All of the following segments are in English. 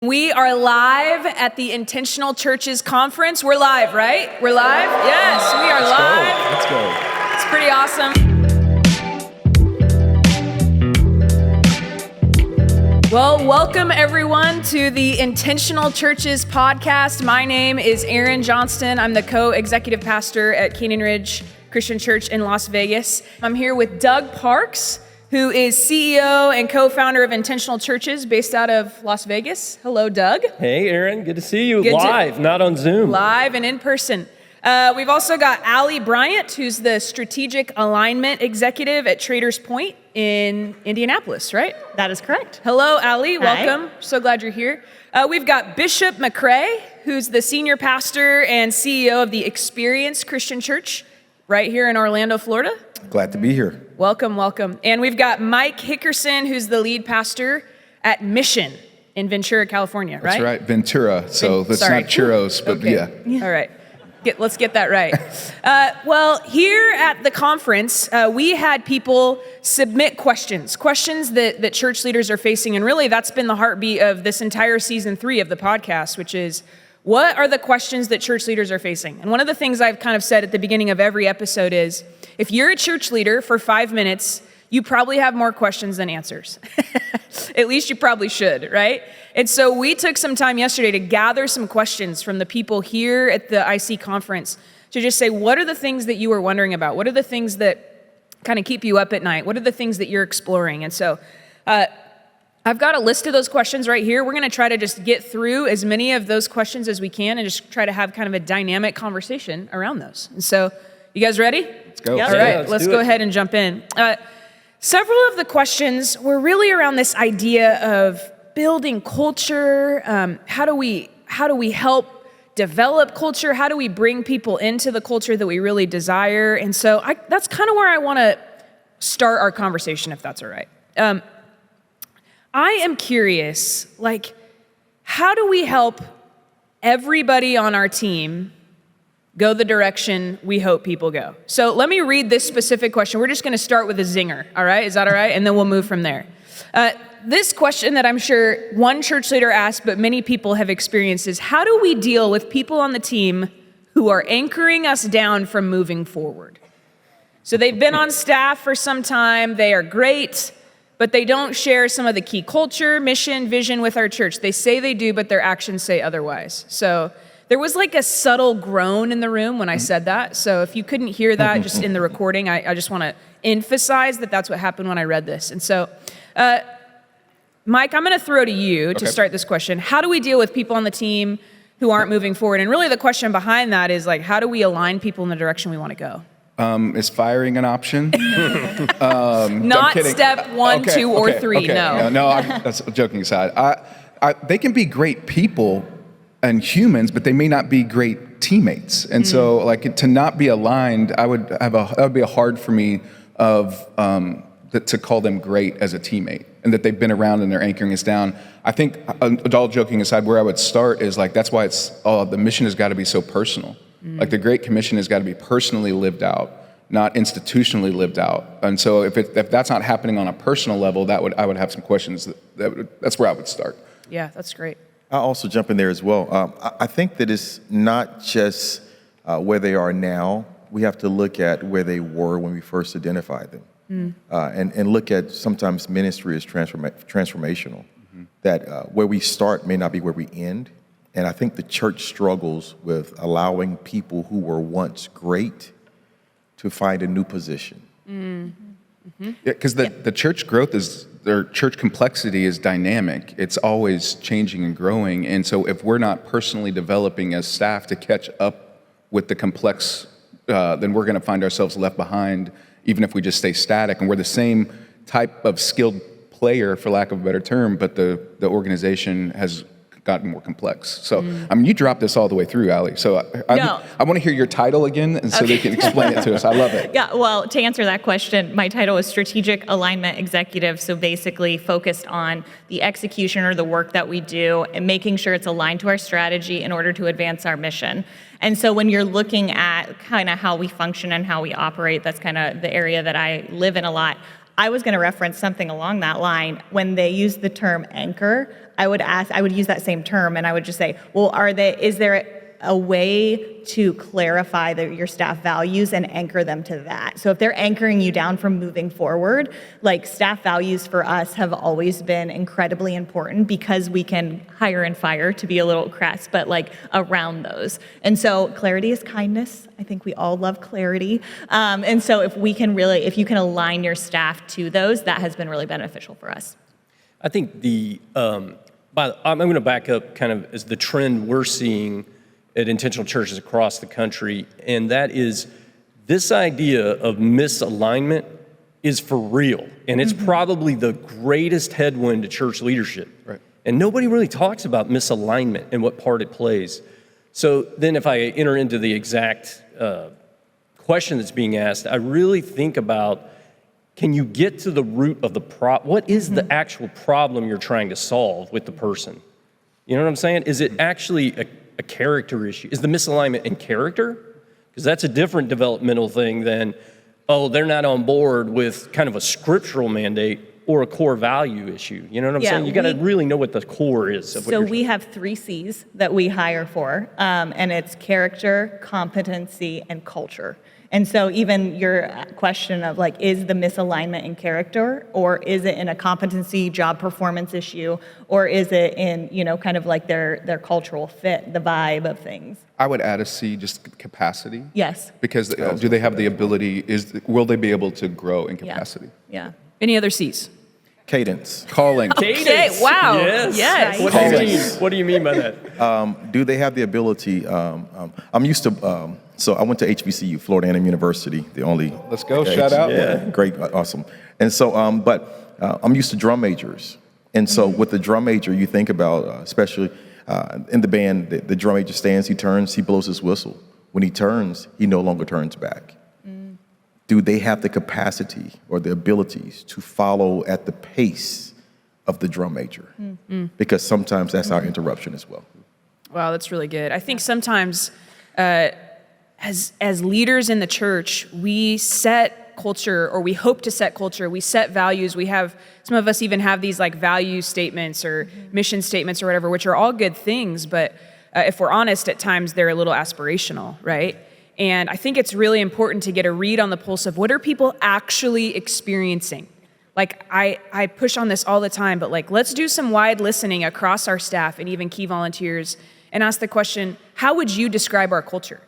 We are live at the Intentional Churches Conference. We're live, right? We're live? Yes, we are live. Let's go. It's pretty awesome. Well, welcome everyone to the Intentional Churches podcast. My name is Erin Johnston. I'm the co-executive pastor at Canyon Ridge Christian Church in Las Vegas. I'm here with Doug Parks, who is CEO and co-founder of Intentional Churches based out of Las Vegas. Hello, Doug. Hey, Erin. Good to see you live, not on Zoom. Live and in person. We've also got Allie Bryant, who's the strategic alignment executive at Traders Point in Indianapolis, right? That is correct. Hello, Allie. Hi. Welcome. So glad you're here. We've got Bishop McCrae, who's the senior pastor and CEO of the Experience Christian Church right here in Orlando, Florida. Glad to be here. Welcome, welcome. And we've got Mike Hickerson, who's the lead pastor at Mission in Ventura, California, right? That's right, Ventura. So that's not churros, but okay. yeah. All right. Let's get that right. Well, here at the conference, we had people submit questions that church leaders are facing. And really, that's been the heartbeat of this entire season 3 of the podcast, which is, what are the questions that church leaders are facing? And one of the things I've kind of said at the beginning of every episode is, if you're a church leader for 5 minutes, you probably have more questions than answers. At least you probably should, right? And so we took some time yesterday to gather some questions from the people here at the IC conference to just say, what are the things that you were wondering about? What are the things that kind of keep you up at night? What are the things that you're exploring? And so I've got a list of those questions right here. We're going to try to just get through as many of those questions as we can and just try to have kind of a dynamic conversation around those. And so, you guys ready? Let's go. All right, let's go ahead and jump in. Several of the questions were really around this idea of building culture. How do we help develop culture? How do we bring people into the culture that we really desire? And so that's kind of where I want to start our conversation, if that's all right. I am curious, how do we help everybody on our team go the direction we hope people go? So let me read this specific question. We're just going to start with a zinger, all right? Is that all right? And then we'll move from there. This question that I'm sure one church leader asked, but many people have experienced, is how do we deal with people on the team who are anchoring us down from moving forward? So they've been on staff for some time. They are great, but they don't share some of the key culture, mission, vision with our church. They say they do, but their actions say otherwise. So there was like a subtle groan in the room when I said that. So if you couldn't hear that just in the recording, I just want to emphasize that that's what happened when I read this. And so, Mike, I'm going to throw to you to start this question. How do we deal with people on the team who aren't moving forward? And really the question behind that is how do we align people in the direction we want to go? Is firing an option? Not step 1, 2, or 3, no. That's joking aside. They can be great people and humans, but they may not be great teammates. And so to not be aligned, that would be hard for me to call them great as a teammate, and that they've been around and they're anchoring us down. I think, all joking aside, where I would start is that's why the mission has got to be so personal. The Great Commission has got to be personally lived out, not institutionally lived out. And so if that's not happening on a personal level, I would have some questions. That's where I would start. Yeah, that's great. I'll also jump in there as well. I think that it's not just where they are now. We have to look at where they were when we first identified them. And look at sometimes ministry as transformational. That where we start may not be where we end. And I think the church struggles with allowing people who were once great to find a new position. Yeah, because the church growth their church complexity is dynamic. It's always changing and growing. And so if we're not personally developing as staff to catch up with the complex, then we're going to find ourselves left behind, even if we just stay static. And we're the same type of skilled player, for lack of a better term, but the organization has gotten more complex. So, you dropped this all the way through, Allie. So I want to hear your title again, and so they can explain it to us. I love it. Yeah, well, to answer that question, my title is Strategic Alignment Executive, so basically focused on the execution or the work that we do and making sure it's aligned to our strategy in order to advance our mission. And so when you're looking at kind of how we function and how we operate, that's kind of the area that I live in a lot. I was going to reference something along that line. When they use the term anchor, I would use that same term, and I would just say, well, is there a way to clarify your staff values and anchor them to that? So if they're anchoring you down from moving forward, like staff values for us have always been incredibly important because we can hire and fire, to be a little crass, but like around those. And so clarity is kindness. I think we all love clarity. And so if you can align your staff to those, that has been really beneficial for us. I think I'm going to back up kind of as the trend we're seeing at intentional churches across the country, and that is this idea of misalignment is for real, and it's probably the greatest headwind to church leadership. Right. And nobody really talks about misalignment and what part it plays. So then if I enter into the exact question that's being asked, I really think about, can you get to the root of the problem? What is the actual problem you're trying to solve with the person? You know what I'm saying? Is it actually a character issue? Is the misalignment in character? Because that's a different developmental thing than, they're not on board with kind of a scriptural mandate or a core value issue. You know what I'm saying? You got to really know what the core is of what So we have 3 C's that we hire for, and it's character, competency, and culture. And so even your question of like, is the misalignment in character, or is it in a competency job performance issue, or is it in, kind of like their cultural fit, the vibe of things? I would add a C, just capacity. Yes. Because do they have the ability, will they be able to grow in capacity? Yeah. Any other C's? Cadence. Calling. Okay, wow. Yes. What do you mean by that? Do they have the ability? I'm used to. So I went to HBCU, Florida A&M University, the only. Let's go, shout out. Yeah, great, awesome. And so, but I'm used to drum majors. And so with the drum major, you think about, especially in the band, the drum major stands, he turns, he blows his whistle. When he turns, he no longer turns back. Do they have the capacity or the abilities to follow at the pace of the drum major? Because sometimes that's our interruption as well. Wow, that's really good. I think sometimes as leaders in the church, we set culture, or we hope to set culture. We set values. We have, some of us even have these like value statements or mission statements or whatever, which are all good things. But if we're honest, at times they're a little aspirational, right? And I think it's really important to get a read on the pulse of what are people actually experiencing. Like I push on this all the time, but like, let's do some wide listening across our staff and even key volunteers and ask the question, how would you describe our culture?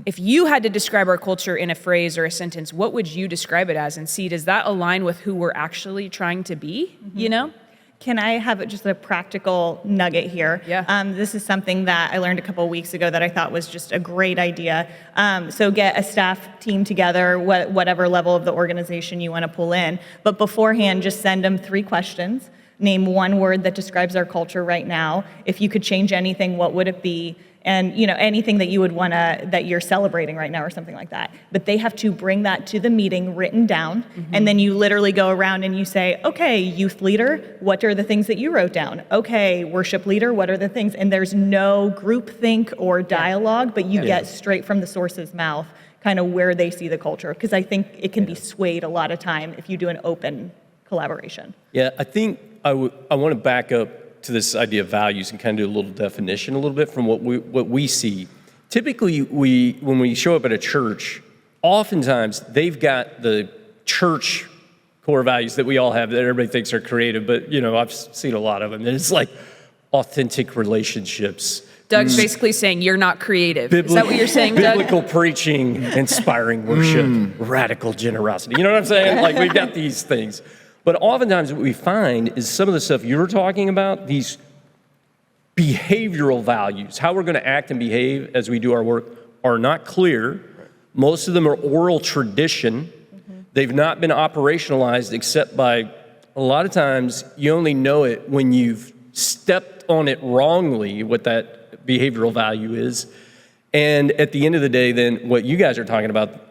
If you had to describe our culture in a phrase or a sentence, what would you describe it as? And see, does that align with who we're actually trying to be, Can I have just a practical nugget here? Yeah. This is something that I learned a couple of weeks ago that I thought was just a great idea. So get a staff team together, whatever level of the organization you want to pull in. But beforehand, just send them 3 questions. Name 1 word that describes our culture right now. If you could change anything, what would it be? And anything that you would want to, that you're celebrating right now or something like that. But they have to bring that to the meeting written down. And then you literally go around and you say, okay, youth leader, what are the things that you wrote down? Okay, worship leader, what are the things? And there's no groupthink or dialogue, but you get straight from the source's mouth kind of where they see the culture. Because I think it can be swayed a lot of time if you do an open collaboration. Yeah, I think I want to back up to this idea of values and kind of do a little definition a little bit from what we see. Typically, when we show up at a church, oftentimes they've got the church core values that we all have that everybody thinks are creative, but I've seen a lot of them. And it's like authentic relationships. Doug's basically saying you're not creative. Is that what you're saying, Doug? Biblical preaching, inspiring worship, radical generosity. You know what I'm saying? Like we've got these things. But oftentimes what we find is some of the stuff you're talking about, these behavioral values, how we're going to act and behave as we do our work, are not clear. Most of them are oral tradition. They've not been operationalized except by, a lot of times, you only know it when you've stepped on it wrongly, what that behavioral value is. And at the end of the day, then, what you guys are talking about,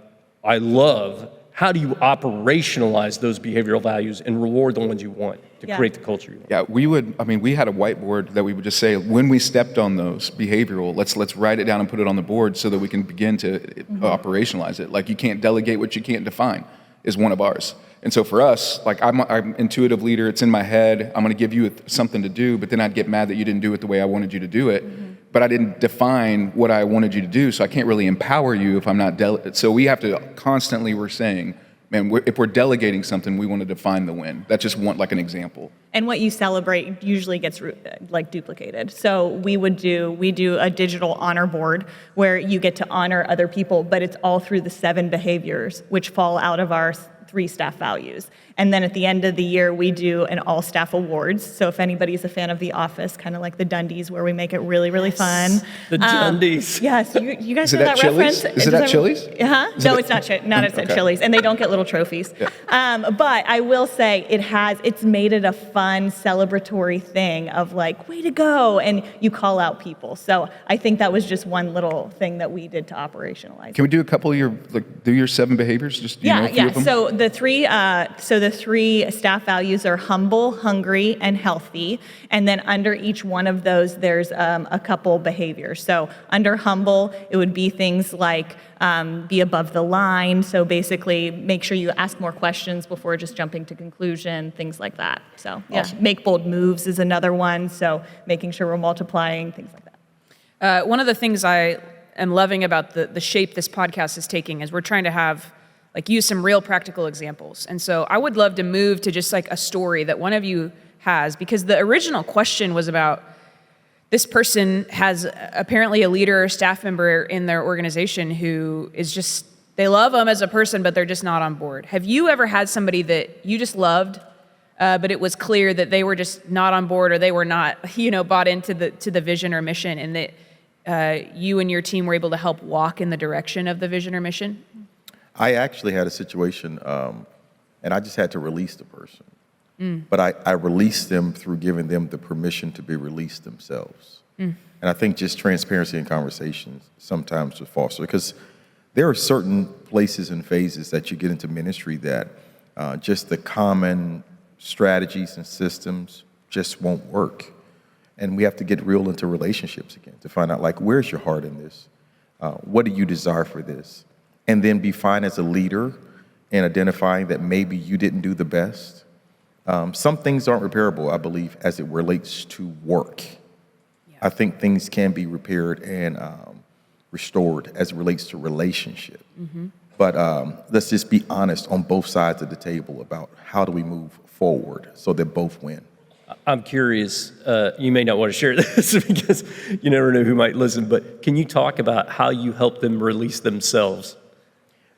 I love. How do you operationalize those behavioral values and reward the ones you want to create the culture you want? Yeah, we had a whiteboard that we would just say, when we stepped on those behavioral, let's write it down and put it on the board so that we can begin to operationalize it. Like you can't delegate what you can't define. is one of ours. And so for us, like I'm intuitive leader, it's in my head, I'm gonna give you something to do, but then I'd get mad that you didn't do it the way I wanted you to do it. But I didn't define what I wanted you to do, so I can't really empower you if I'm not so we have to constantly, we're saying, man, if we're delegating something, we want to define the win. That's just one, like an example. And what you celebrate usually gets like duplicated. So we do a digital honor board where you get to honor other people, but it's all through the 7 behaviors, which fall out of our 3 staff values. And then at the end of the year, we do an all-staff awards. So if anybody's a fan of The Office, kind of like the Dundies, where we make it really, really fun. The Dundies. Yes, you guys Is it know at that Chili's? reference? Is it at Chili's? No, it's not. Not at Chili's, and they don't get little trophies. But I will say it's made it a fun, celebratory thing of like, way to go, and you call out people. So I think that was just one little thing that we did to operationalize. Can we do a couple of your, do your 7 behaviors? Just, you know, a few of them? So the 3 staff values are humble, hungry, and healthy. And then under each one of those, there's a couple behaviors. So under humble, it would be things like be above the line. So basically, make sure you ask more questions before just jumping to conclusion, things like that. So Awesome. Make bold moves is another one. So making sure we're multiplying, things like that. One of the things I am loving about the shape this podcast is taking is we're trying to use some real practical examples. And so I would love to move to just like a story that one of you has, because the original question was about this person has apparently a leader or staff member in their organization who is just, they love them as a person, but they're just not on board. Have you ever had somebody that you just loved, but it was clear that they were just not on board or they were not, bought into the vision or mission, and that you and your team were able to help walk in the direction of the vision or mission? I actually had a situation, and I just had to release the person. But I released them through giving them the permission to be released themselves. And I think just transparency in conversations sometimes would foster, because there are certain places and phases that you get into ministry that just the common strategies and systems just won't work. And we have to get real into relationships again to find out, like, where's your heart in this? What do you desire for this? And then be fine as a leader in identifying that maybe you didn't do the best. Some things aren't repairable, I believe, as it relates to work. Yeah. I think things can be repaired and restored as it relates to relationship. But let's just be honest on both sides of the table about how do we move forward so that both win. I'm curious, you may not want to share this because you never know who might listen, but can you talk about how you help them release themselves?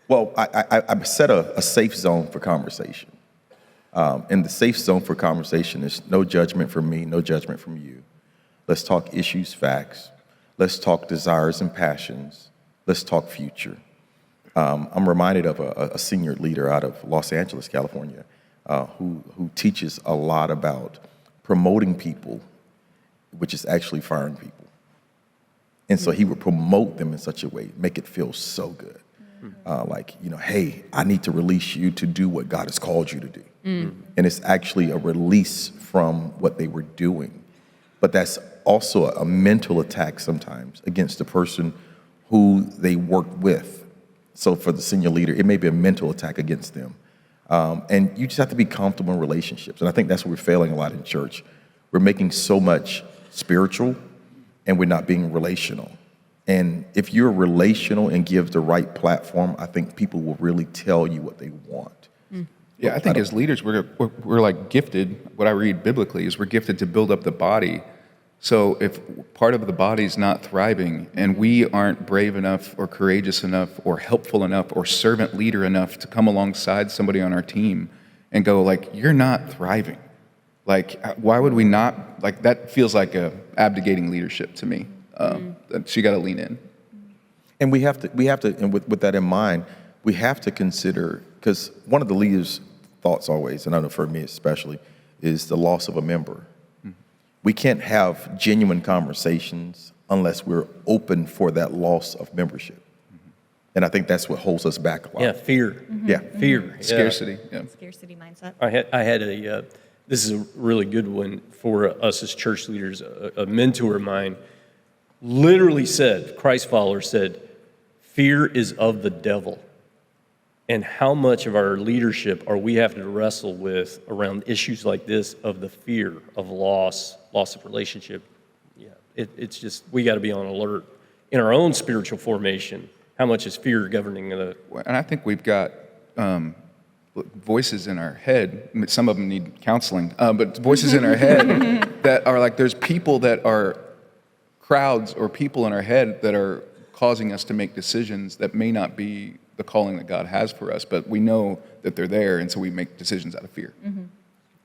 Well, I set a safe zone for conversation. And the safe zone for conversation is no judgment from me, no judgment from you. Let's talk issues, facts. Let's talk desires and passions. Let's talk future. I'm reminded of a senior leader out of Los Angeles, California, who teaches a lot about promoting people, which is actually firing people. And so he would promote them in such a way, make it feel so good. Hey, I need to release you to do what God has called you to do. And it's actually a release from what they were doing. But that's also a mental attack sometimes against the person who they work with. So for the senior leader, it may be a mental attack against them. And you just have to be comfortable in relationships. And I think that's where we're failing a lot in church. We're making so much spiritual and we're not being relational. And if you're relational and give the right platform, I think people will really tell you what they want. Yeah, I think as leaders, we're like gifted. What I read biblically is we're gifted to build up the body. So if part of the body's not thriving and we aren't brave enough or courageous enough or helpful enough or servant leader enough to come alongside somebody on our team and go like, you're not thriving. Like, why would we not? Like, that feels like a abdicating leadership to me. So you got to lean in. And we have to, and with that in mind, we have to consider, because one of the leaders' thoughts always, and I know for me especially, is the loss of a member. We can't have genuine conversations unless we're open for that loss of membership. And I think that's what holds us back a lot. Yeah, fear. Yeah. Fear. Scarcity. Yeah. Scarcity mindset. I had this is a really good one for us as church leaders. A mentor of mine literally said, Christ follower said, fear is of the devil. and how much of our leadership are we having to wrestle with around issues like this of the fear of loss of relationship. Yeah, it's just, we got to be on alert in our own spiritual formation. How much is fear governing the... And I think we've got voices in our head. I mean, some of them need counseling, but voices in our head that are like, there's people that are crowds or people in our head that are causing us to make decisions that may not be the calling that God has for us, but we know that they're there, and so we make decisions out of fear.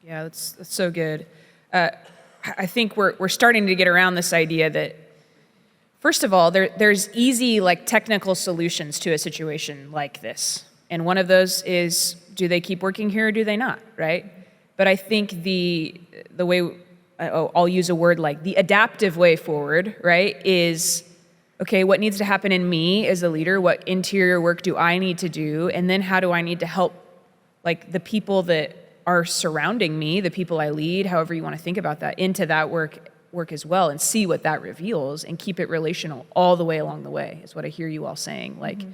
Yeah, that's so good. I think we're starting to get around this idea that, first of all, there's easy, like, technical solutions to a situation like this. And one of those is, do they keep working here or do they not, right? But I think the way, I'll use a word like the adaptive way forward, right, is, okay, what needs to happen in me as a leader? What interior work do I need to do? And then how do I need to help, like, the people that are surrounding me, the people I lead, however you want to think about that, into that work as well, and see what that reveals and keep it relational all the way along the way, is what I hear you all saying. Like,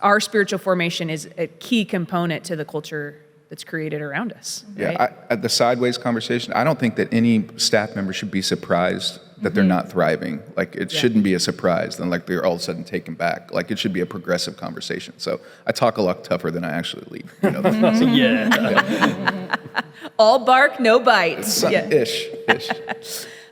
our spiritual formation is a key component to the culture that's created around us. Right? Yeah, at the sideways conversation, I don't think that any staff member should be surprised that they're not thriving. Like, it shouldn't be a surprise, then like they're all of a sudden taken back. Like, it should be a progressive conversation. So I talk a lot tougher than I actually lead. You know, so, Yeah. All bark, no bite. Ish.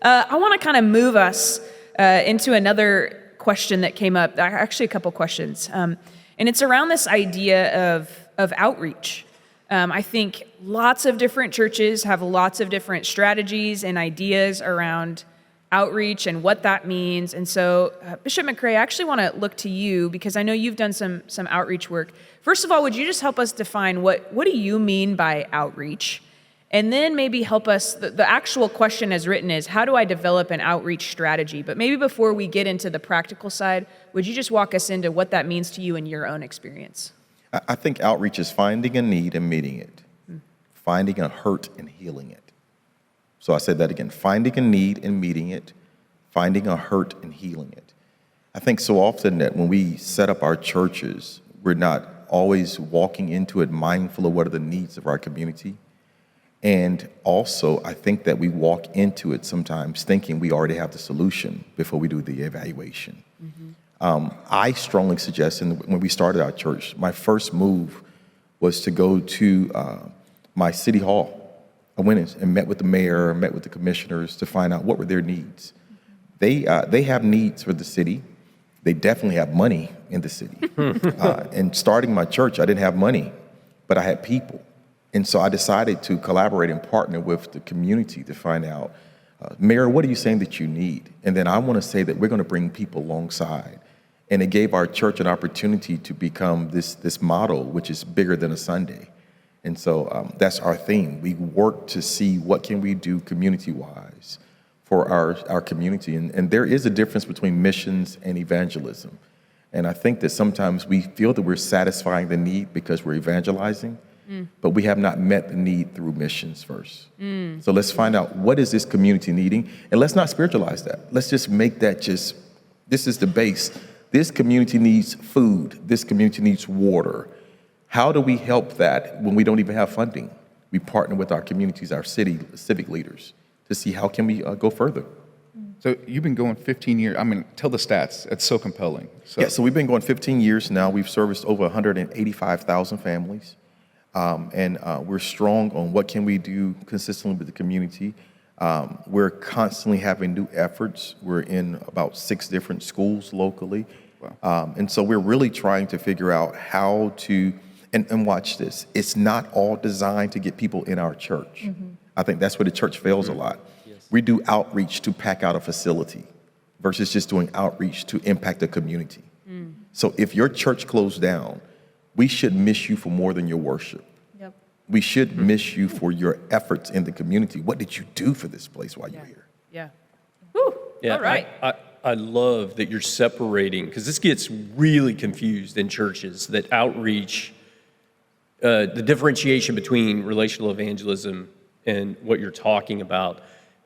I want to kind of move us into another question that came up, actually a couple questions. And it's around this idea of outreach. I think lots of different churches have lots of different strategies and ideas around outreach and what that means. And so, Bishop McCrae, I actually want to look to you because I know you've done some outreach work. First of all, would you just help us define what do you mean by outreach? And then maybe help us, the actual question as written is, how do I develop an outreach strategy? But maybe before we get into the practical side, would you just walk us into what that means to you in your own experience? I think outreach is finding a need and meeting it, finding a hurt and healing it. So I said that again, finding a need and meeting it, finding a hurt and healing it. I think so often that when we set up our churches, we're not always walking into it mindful of what are the needs of our community. And also, I think that we walk into it sometimes thinking we already have the solution before we do the evaluation. I strongly suggest, when we started our church, my first move was to go to my city hall. I went and met with the mayor, met with the commissioners to find out what were their needs. They have needs for the city. They definitely have money in the city. And starting my church, I didn't have money, but I had people. And so I decided to collaborate and partner with the community to find out, Mayor, what are you saying that you need? And then I want to say that we're going to bring people alongside. And it gave our church an opportunity to become this model, which is bigger than a Sunday. And so that's our theme. We work to see what can we do community-wise for our community. And there is a difference between missions and evangelism. And I think that sometimes we feel that we're satisfying the need because we're evangelizing, but we have not met the need through missions first. So let's find out, what is this community needing? And let's not spiritualize that. Let's just make that this is the base. This community needs food. This community needs water. How do we help that when we don't even have funding? We partner with our communities, our civic leaders, to see how can we go further. So you've been going 15 years. I mean, tell the stats. It's so compelling. So we've been going 15 years now. We've serviced over 185,000 families. And we're strong on what can we do consistently with the community. We're constantly having new efforts. We're in about 6 different schools locally. Wow. And so we're really trying to figure out how to, and watch this, it's not all designed to get people in our church. I think that's where the church fails a lot. Yes. We do outreach to pack out a facility versus just doing outreach to impact a community. So if your church closed down, we should miss you for more than your worship. Yep. We should miss you for your efforts in the community. What did you do for this place while you're here? Yeah. Woo. Yeah. All right. I love that you're separating, because this gets really confused in churches, that outreach, the differentiation between relational evangelism and what you're talking about.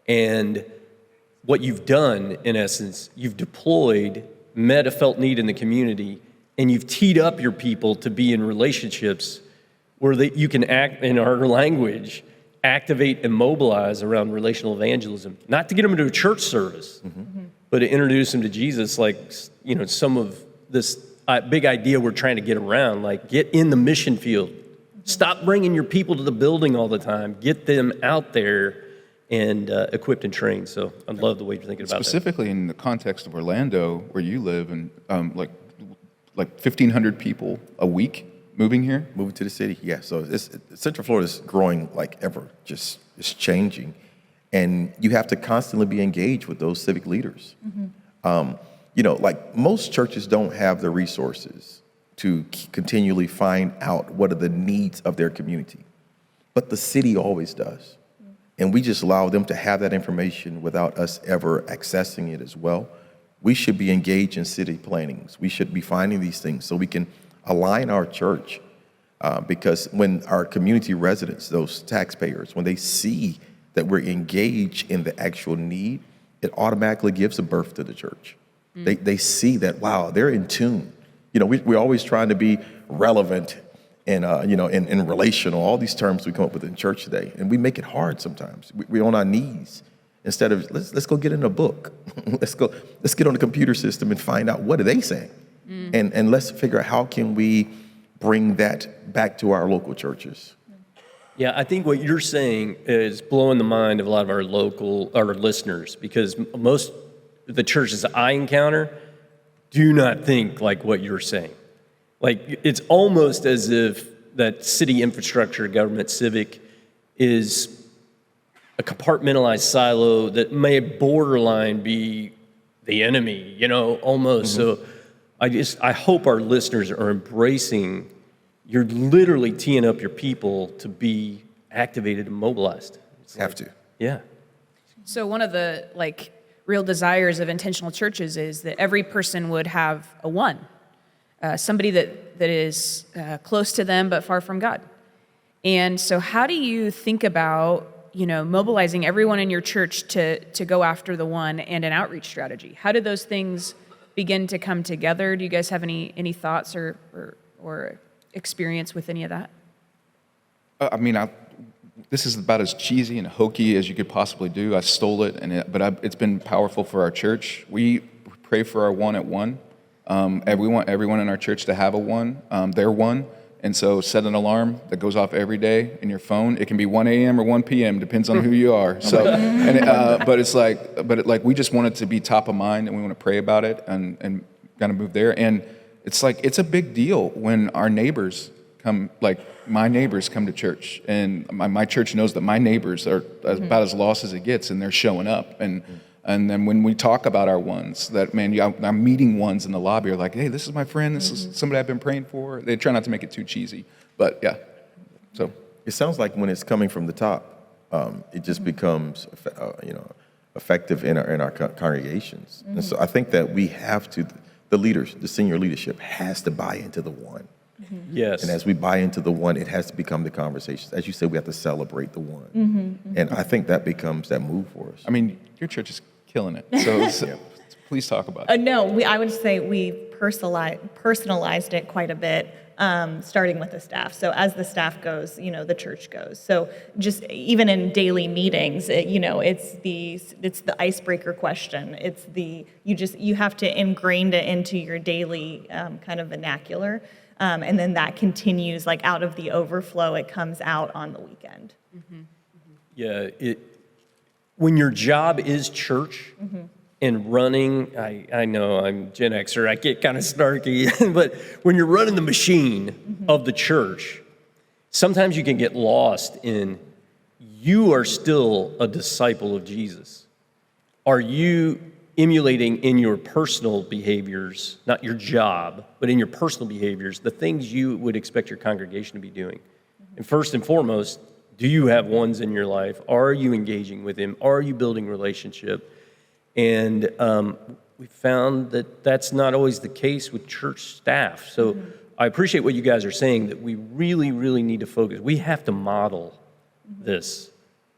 And what you've done, in essence, you've deployed, met a felt need in the community, and you've teed up your people to be in relationships where you can act, in our language, activate and mobilize around relational evangelism, not to get them into a church service, but to introduce them to Jesus, like, some of this big idea we're trying to get around, like get in the mission field. Stop bringing your people to the building all the time. Get them out there and equipped and trained. So I love the way you're thinking about Specifically in the context of Orlando, where you live, and like 1,500 people a week moving here. Moving to the city, yeah. So Central Florida is growing like ever, just it's changing. And you have to constantly be engaged with those civic leaders. Like most churches don't have the resources to continually find out what are the needs of their community. But the city always does. And we just allow them to have that information without us ever accessing it as well. We should be engaged in city plannings. We should be finding these things so we can align our church. Because when our community residents, those taxpayers, when they see that we're engaged in the actual need, it automatically gives a birth to the church. They see that, wow, they're in tune. We're always trying to be relevant and, in relational, all these terms we come up with in church today. And we make it hard sometimes. We're on our knees instead of, let's go get in a book. let's get on the computer system and find out what are they saying. And let's figure out how can we bring that back to our local churches. Yeah, I think what you're saying is blowing the mind of a lot of our listeners, because most of the churches I encounter do not think like what you're saying. Like, it's almost as if that city infrastructure, government, civic, is a compartmentalized silo that may borderline be the enemy, almost. So I hope our listeners are embracing, you're literally teeing up your people to be activated and mobilized. Have to. Yeah. So one of the real desires of intentional churches is that every person would have a one, somebody that is close to them but far from God. And so how do you think about mobilizing everyone in your church to go after the one and an outreach strategy? How did those things begin to come together? Do you guys have any thoughts or experience with any of that? This is about as cheesy and hokey as you could possibly do. I stole it, but it's been powerful for our church. We pray for our one at one. Everyone in our church to have a one, their one. And so set an alarm that goes off every day in your phone. It can be 1 a.m. or 1 p.m., depends on who you are. So, but we just want it to be top of mind, and we want to pray about it and kind of move there. And it's a big deal when our neighbors come, my neighbors come to church, and my church knows that my neighbors are about as lost as it gets, and they're showing up. And then when we talk about our ones, I'm meeting ones in the lobby are like, hey, this is my friend, this is somebody I've been praying for. They try not to make it too cheesy, but yeah. So it sounds like when it's coming from the top, it just becomes, effective in our congregations. And so I think that we have to, the leaders, the senior leadership has to buy into the one. Yes. And as we buy into the one, it has to become the conversation. As you said, we have to celebrate the one. And I think that becomes that move for us. Your church is killing it. So please talk about it. No, I would say we personalized it quite a bit, starting with the staff. So as the staff goes, the church goes. So just even in daily meetings, it's the icebreaker question. It's you have to ingrain it into your daily kind of vernacular. And then that continues, out of the overflow, it comes out on the weekend. Yeah, when your job is church and running, I know I'm Gen Xer, I get kind of snarky, but when you're running the machine of the church, sometimes you can get lost in, you are still a disciple of Jesus. Are you emulating in your personal behaviors, not your job, but in your personal behaviors, the things you would expect your congregation to be doing? And first and foremost, do you have ones in your life? Are you engaging with him? Are you building relationship? And we found that that's not always the case with church staff. So I appreciate what you guys are saying, that we really, really need to focus. We have to model this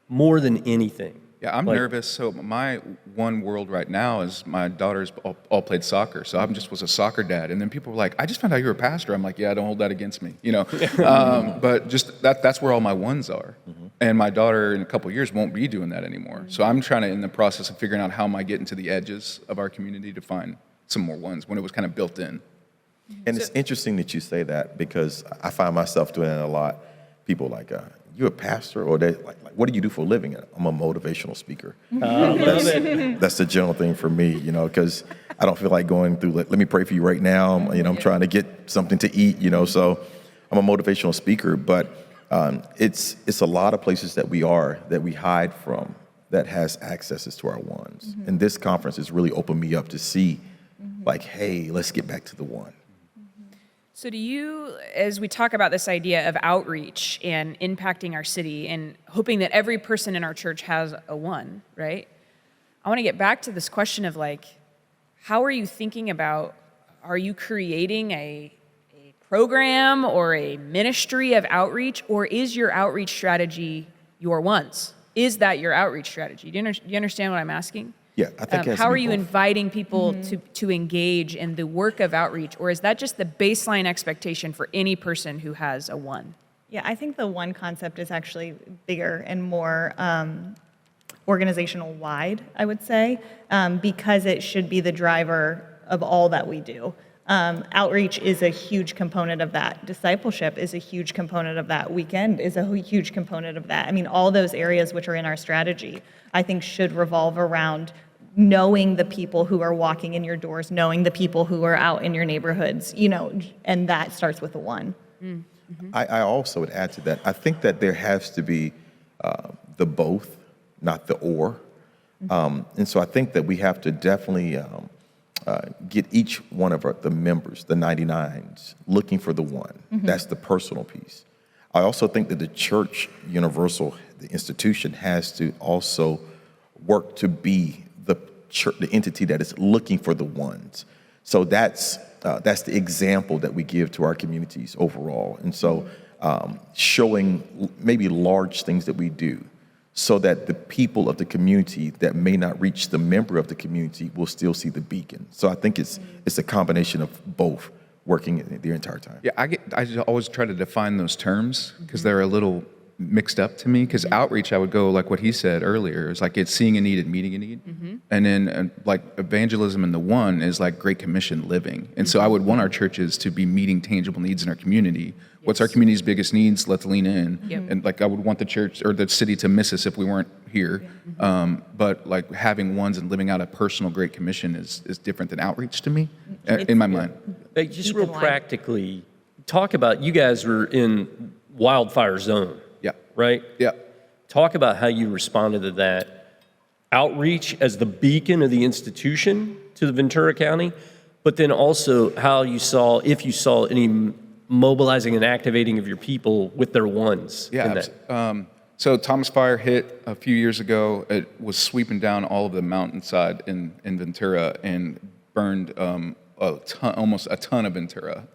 more than anything. Yeah, I'm nervous. So my one world right now is my daughters all played soccer. So I just was a soccer dad. And then people were like, I just found out you were a pastor. I'm like, yeah, don't hold that against me, But just that's where all my ones are. And my daughter in a couple of years won't be doing that anymore. So I'm trying to, in the process of figuring out how am I getting to the edges of our community to find some more ones when it was kind of built in. And it's interesting that you say that because I find myself doing it a lot. People like, you a pastor? Or they like, what do you do for a living? I'm a motivational speaker. That's the general thing for me, because I don't feel like going through, let me pray for you right now. I'm trying to get something to eat, so I'm a motivational speaker. But it's a lot of places that we hide from that has accesses to our ones. And this conference has really opened me up to see, like, hey, let's get back to the one. So do you, as we talk about this idea of outreach and impacting our city and hoping that every person in our church has a one, right? I want to get back to this question of like, how are you thinking about, are you creating a program or a ministry of outreach, or is your outreach strategy your ones? Is that your outreach strategy? Do you understand what I'm asking? Yeah, I think it has to how be are you both. inviting people to engage in the work of outreach, or is that just the baseline expectation for any person who has a one? Yeah, I think the one concept is actually bigger and more organizational wide, I would say, because it should be the driver of all that we do. Outreach is a huge component of that. Discipleship is a huge component of that. Weekend is a huge component of that. I mean, all those areas which are in our strategy, I think should revolve around knowing the people who are walking in your doors, knowing the people who are out in your neighborhoods, and that starts with the one. I also would add to that. I think that there has to be the both, not the or. And so I think that we have to definitely get each one of the members, the 99s, looking for the one. That's the personal piece. I also think that the church universal, the institution, has to also work to be the church, the entity that is looking for the ones. So that's the example that we give to our communities overall. And so showing maybe large things that we do so that the people of the community that may not reach the member of the community will still see the beacon. So I think it's a combination of both working the entire time. Yeah, I just always try to define those terms because they're a little mixed up to me. Because outreach, I would go like what he said earlier, is like it's seeing a need and meeting a need. And then like evangelism and the one is like Great Commission living. And so I would want our churches to be meeting tangible needs in our community. What's our community's biggest needs? Let's lean in. And like I would want the church or the city to miss us if we weren't here. But like having ones and living out a personal Great Commission is different than outreach to me, in my mind. Hey, just real practically, talk about, you guys were in wildfire zone, right? Yeah. Talk about how you responded to that outreach as the beacon of the institution to the Ventura County, but then also how you saw, if you saw any mobilizing and activating of your people with their ones. Yeah. So Thomas Fire hit a few years ago. It was sweeping down all of the mountainside in Ventura and burned almost a ton of Ventura.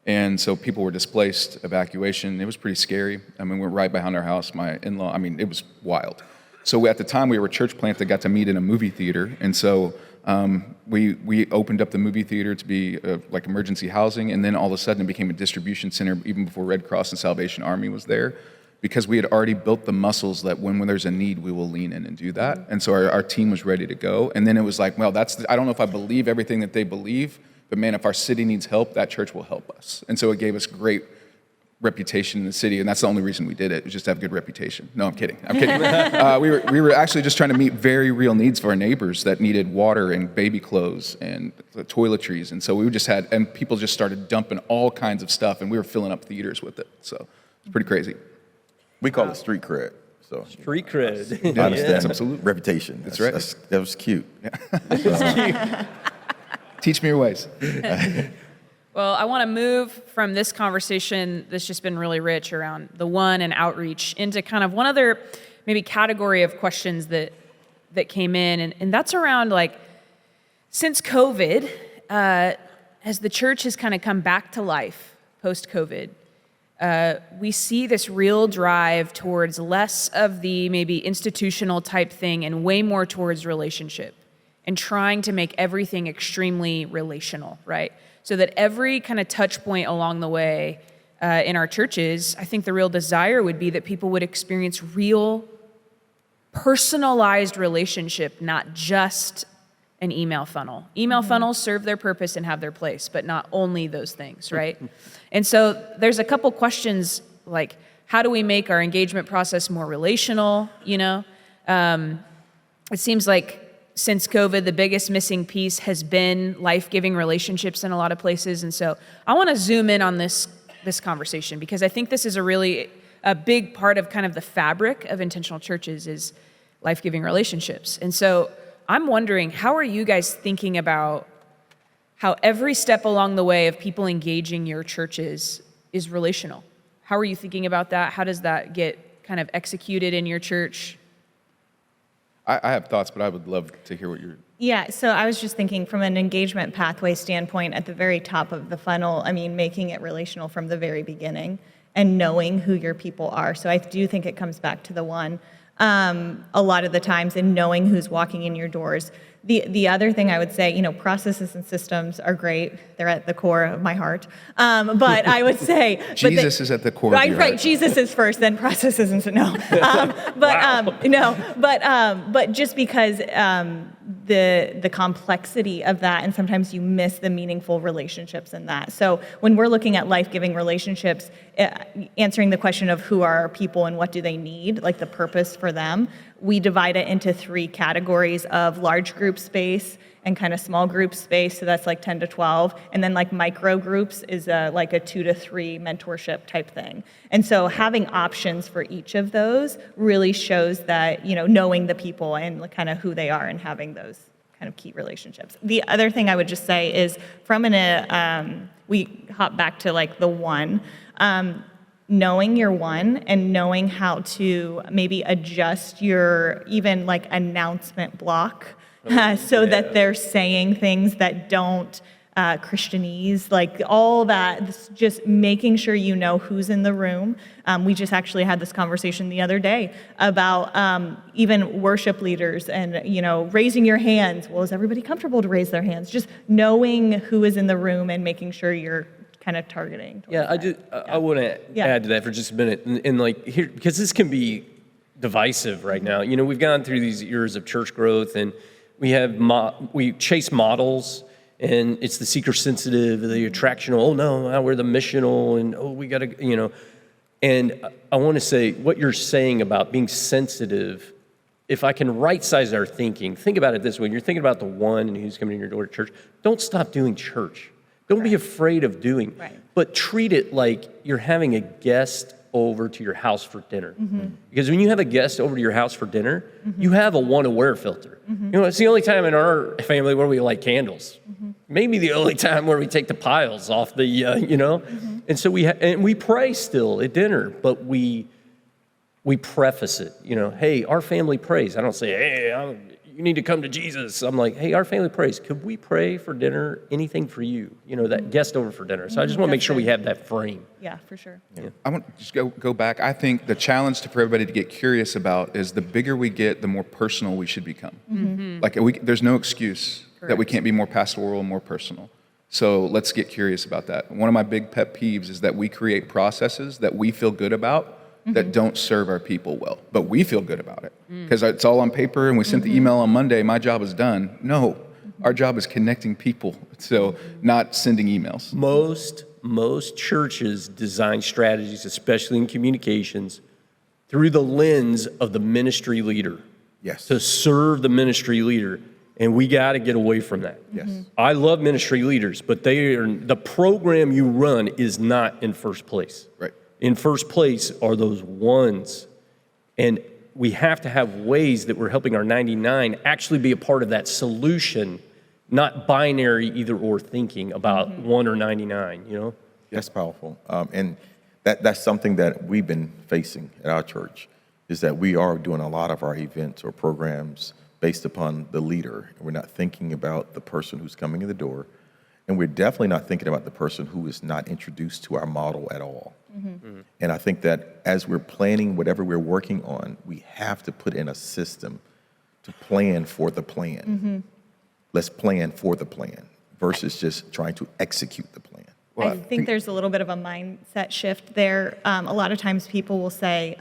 And so people were displaced, evacuation. It was pretty scary. I mean, we're right behind our house. My in-law, it was wild. So at the time, we were a church plant that got to meet in a movie theater. And so we opened up the movie theater to be like emergency housing. And then all of a sudden, it became a distribution center even before Red Cross and Salvation Army was there, because we had already built the muscles that when there's a need, we will lean in and do that. And so our team was ready to go. And then it was like, well, I don't know if I believe everything that they believe, but man, if our city needs help, that church will help us. And so it gave us great reputation in the city, and that's the only reason we did it, was just to have good reputation. No, I'm kidding. We were actually just trying to meet very real needs for our neighbors that needed water and baby clothes and toiletries. And so we just and people just started dumping all kinds of stuff, and we were filling up theaters with it. So it's pretty crazy. We call it street cred. So Street cred. I understand. Absolutely. Reputation. That's right. That was cute. Teach me your ways. Well, I want to move from this conversation that's just been really rich around the one and outreach into kind of one other maybe category of questions that came in, and that's around like, since COVID, as the church has kind of come back to life post-COVID, we see this real drive towards less of the maybe institutional type thing and way more towards relationship and trying to make everything extremely relational, right? So that every kind of touch point along the way in our churches, I think the real desire would be that people would experience real personalized relationship, not just an email funnel. Email funnels serve their purpose and have their place, but not only those things, right? And so there's a couple questions like, how do we make our engagement process more relational, you know? It seems like since COVID, the biggest missing piece has been life-giving relationships in a lot of places. And so I want to zoom in on this conversation because I think this is a big part of kind of the fabric of intentional churches is life-giving relationships. And so I'm wondering, how are you guys thinking about how every step along the way of people engaging your churches is relational? How are you thinking about that? How does that get kind of executed in your church? I have thoughts, but I would love to hear what you're... Yeah, so I was just thinking from an engagement pathway standpoint, at the very top of the funnel, I mean, making it relational from the very beginning and knowing who your people are. So I do think it comes back to the one a lot of the times in knowing who's walking in your doors. The other thing I would say, you know, processes and systems are great. They're at the core of my heart. But I would say... Jesus is at the core of your right, heart. Jesus is first, then processes and... No. But just because the complexity of that, and sometimes you miss the meaningful relationships in that. So when we're looking at life-giving relationships, answering the question of who are our people and what do they need, like the purpose for them, we divide it into 3 categories of large group space and kind of small group space. So that's like 10 to 12. And then like micro groups is like a 2 to 3 mentorship type thing. And so having options for each of those really shows that, you know, knowing the people and kind of who they are and having those kind of key relationships. The other thing I would just say is from we hop back to like the one, knowing your one and knowing how to maybe adjust your even like announcement block so that they're saying things that don't Christianese, like all that, just making sure you know who's in the room. We just actually had this conversation the other day about even worship leaders and, you know, raising your hands. Well, is everybody comfortable to raise their hands? Just knowing who is in the room and making sure you're kind of targeting. Yeah, I want to add to that for just a minute. And like here, because this can be divisive right now. You know, we've gone through these years of church growth and we chase models. And it's the seeker-sensitive, the attractional, oh, no, now we're the missional, and, oh, we got to, you know. And I want to say what you're saying about being sensitive, if I can right-size our thinking, think about it this way. When you're thinking about the one and who's coming in your door to church, don't stop doing church. Don't be afraid of doing. Right. But treat it like you're having a guest over to your house for dinner. Because when you have a guest over to your house for dinner, you have a want-to-wear filter. You know, it's the only time in our family where we light candles. Maybe the only time where we take the piles off the, you know. And so we pray still at dinner, but we preface it. You know, hey, our family prays. I don't say, hey, you need to come to Jesus. I'm like, hey, our family prays. Could we pray for dinner? Anything for you? You know, that guest over for dinner. So I just want to make sure we have that frame. Yeah, for sure. Yeah. I want to just go back. I think the challenge for everybody to get curious about is the bigger we get, the more personal we should become. Like there's no excuse that we can't be more pastoral and more personal. So let's get curious about that. One of my big pet peeves is that we create processes that we feel good about that don't serve our people well, but we feel good about it because it's all on paper and we sent the email on Monday, my job is done. No, our job is connecting people, so not sending emails. Most churches design strategies, especially in communications, through the lens of the ministry leader. Yes. To serve the ministry leader. And we got to get away from that. Yes. I love ministry leaders, but the program you run is not in first place. Right. In first place are those ones. And we have to have ways that we're helping our 99 actually be a part of that solution, not binary either or thinking about 1 or 99, you know? That's powerful. And that's something that we've been facing at our church, is that we are doing a lot of our events or programs based upon the leader. We're not thinking about the person who's coming in the door. And we're definitely not thinking about the person who is not introduced to our model at all. And I think that as we're planning whatever we're working on, we have to put in a system to plan for the plan. Let's plan for the plan versus just trying to execute the plan. Well, I think there's a little bit of a mindset shift there. A lot of times people will say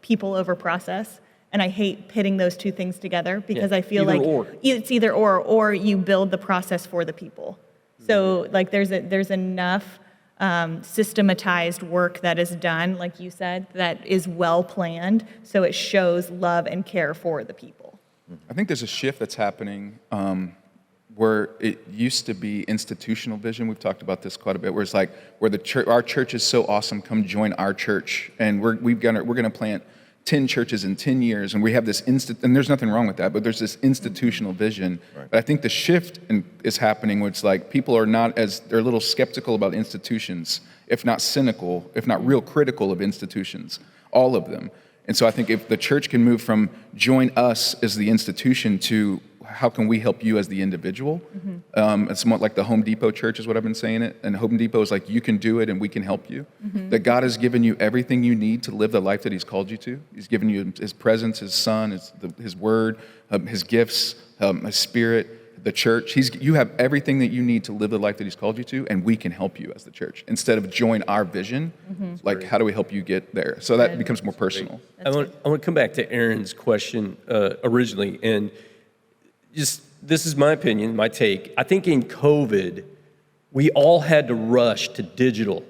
people over process, and I hate pitting those two things together because I feel Either like or. it's either or you build the process for the people. So like there's enough systematized work that is done, like you said, that is well planned, so it shows love and care for the people. I think there's a shift that's happening where it used to be institutional vision. We've talked about this quite a bit, where it's like, where the church, our church is so awesome, come join our church, and we're gonna plant 10 churches in 10 years, and we have this and there's nothing wrong with that, but there's this institutional vision. Right. But I think the shift is happening, where it's like people are they're a little skeptical about institutions, if not cynical, if not real critical of institutions, all of them. And so I think if the church can move from join us as the institution to how can we help you as the individual? It's somewhat like the Home Depot church is what I've been saying it. And Home Depot is like, you can do it and we can help you. That God has given you everything you need to live the life that he's called you to. He's given you his presence, his son, his word, his gifts, his spirit, the church. You have everything that you need to live the life that he's called you to, and we can help you as the church. Instead of join our vision, like how do we help you get there? So that becomes more personal. I want to come back to Erin's question originally, and just this is my opinion, my take. I think in COVID, we all had to rush to digital.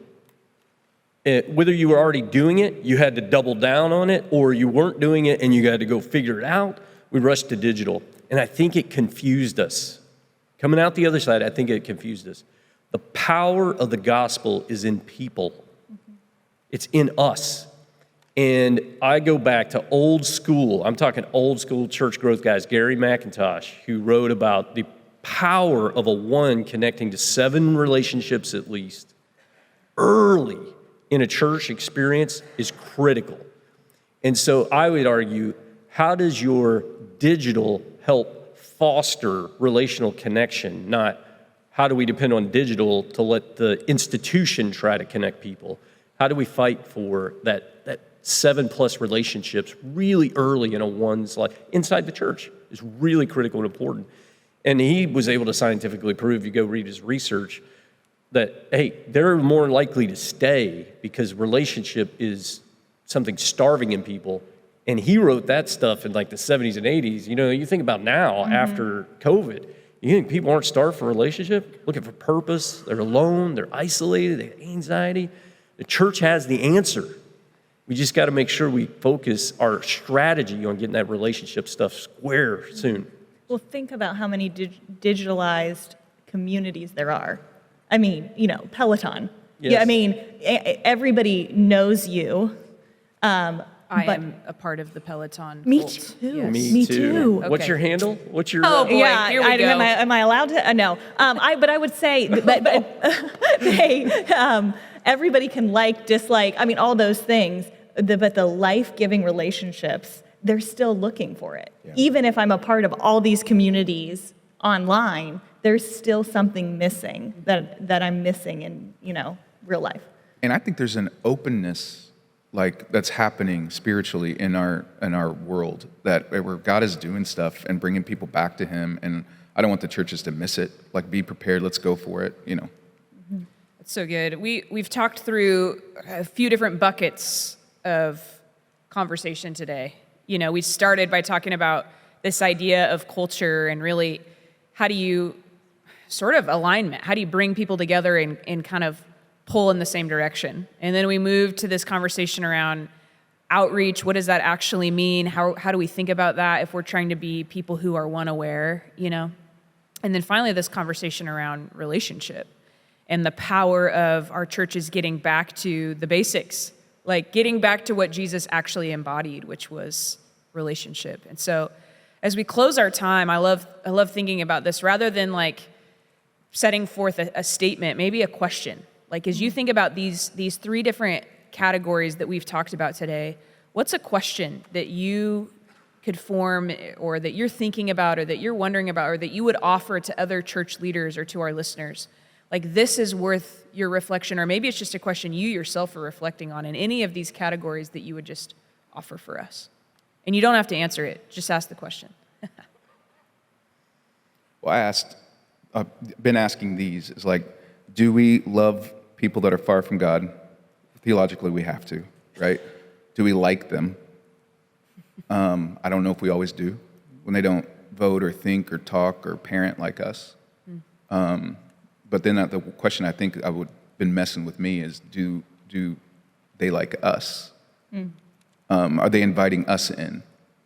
Whether you were already doing it, you had to double down on it, or you weren't doing it and you had to go figure it out. We rushed to digital, and I think it confused us. Coming out the other side, I think it confused us. The power of the gospel is in people. It's in us. And I go back to old school, I'm talking old school church growth guys, Gary McIntosh, who wrote about the power of a one connecting to 7 relationships at least early in a church experience is critical. And so I would argue, how does your digital help foster relational connection? Not how do we depend on digital to let the institution try to connect people? How do we fight for that 7+ relationships really early in a one's life inside the church is really critical and important. And he was able to scientifically prove, you go read his research, that, hey, they're more likely to stay because relationship is something starving in people. And he wrote that stuff in like the 70s and 80s. You know, you think about now after COVID, you think people aren't starved for relationship, looking for purpose, they're alone, they're isolated, they have anxiety. The church has the answer. We just got to make sure we focus our strategy on getting that relationship stuff square soon. Well, think about how many digitalized communities there are. I mean, you know, Peloton. Yes. Yeah, I mean, everybody knows you. I But- am a part of the Peloton Me cult. too. Yes. Me too. What's Okay. your handle? What's your... Oh, boy, Yeah, here we go. Am I allowed to? No. But I would say, but everybody can like, dislike. I mean, all those things. But the life-giving relationships, they're still looking for it. Yeah. Even if I'm a part of all these communities online, there's still something missing that I'm missing in, you know, real life. And I think there's an openness like that's happening spiritually in our world, that where God is doing stuff and bringing people back to him. And I don't want the churches to miss it. Like, be prepared, let's go for it, you know. That's so good. We've talked through a few different buckets of conversation today. You know, we started by talking about this idea of culture and really how do you sort of alignment, how do you bring people together and kind of pull in the same direction? And then we moved to this conversation around outreach. What does that actually mean? How do we think about that if we're trying to be people who are one aware, you know? And then finally, this conversation around relationship and the power of our churches getting back to the basics, like getting back to what Jesus actually embodied, which was relationship. And so as we close our time, I love thinking about this rather than like setting forth a statement, maybe a question. Like as you think about these 3 different categories that we've talked about today, what's a question that you could form, or that you're thinking about, or that you're wondering about, or that you would offer to other church leaders or to our listeners? Like, this is worth your reflection, or maybe it's just a question you yourself are reflecting on in any of these categories that you would just offer for us. And you don't have to answer it, just ask the question. Well, I've been asking these, is like, do we love people that are far from God? Theologically, we have to, right? Do we like them? I don't know if we always do, when they don't vote or think or talk or parent like us. But then the question I think I would been messing with me is, do they like us? Are they inviting us in?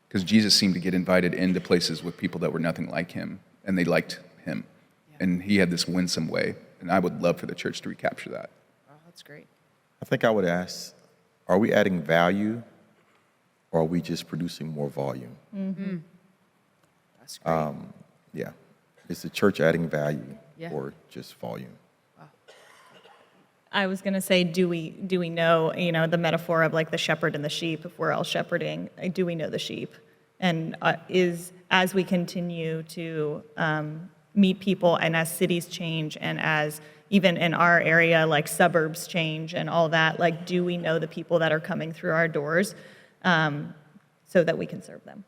Because Jesus seemed to get invited into places with people that were nothing like him, and they liked him. And he had this winsome way, and I would love for the church to recapture that. Oh, that's great. I think I would ask, are we adding value, or are we just producing more volume? That's great. Yeah. Is the church adding value Yeah. or just volume? I was going to say, do we know, the metaphor of like the shepherd and the sheep, if we're all shepherding, do we know the sheep? And as we continue to meet people, and as cities change, and as even in our area, like suburbs change and all that, like, do we know the people that are coming through our doors so that we can serve them?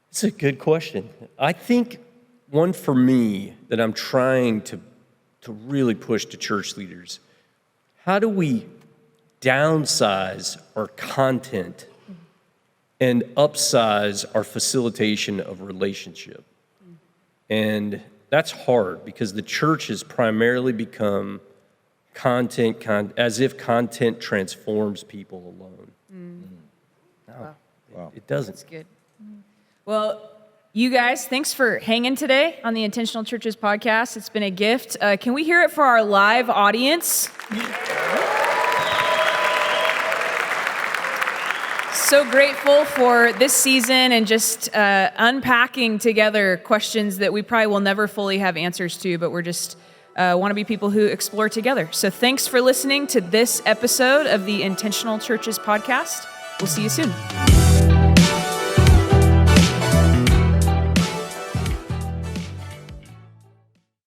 It's a good question. I think one for me that I'm trying to really push to church leaders, how do we downsize our content and upsize our facilitation of relationship? And that's hard, because the church has primarily become content, as if content transforms people alone. No, Wow. it doesn't. That's good. Well, you guys, thanks for hanging today on the Intentional Churches podcast. It's been a gift. Can we hear it for our live audience? So grateful for this season and just unpacking together questions that we probably will never fully have answers to, but we're just want to be people who explore together. So thanks for listening to this episode of the Intentional Churches podcast. We'll see you soon.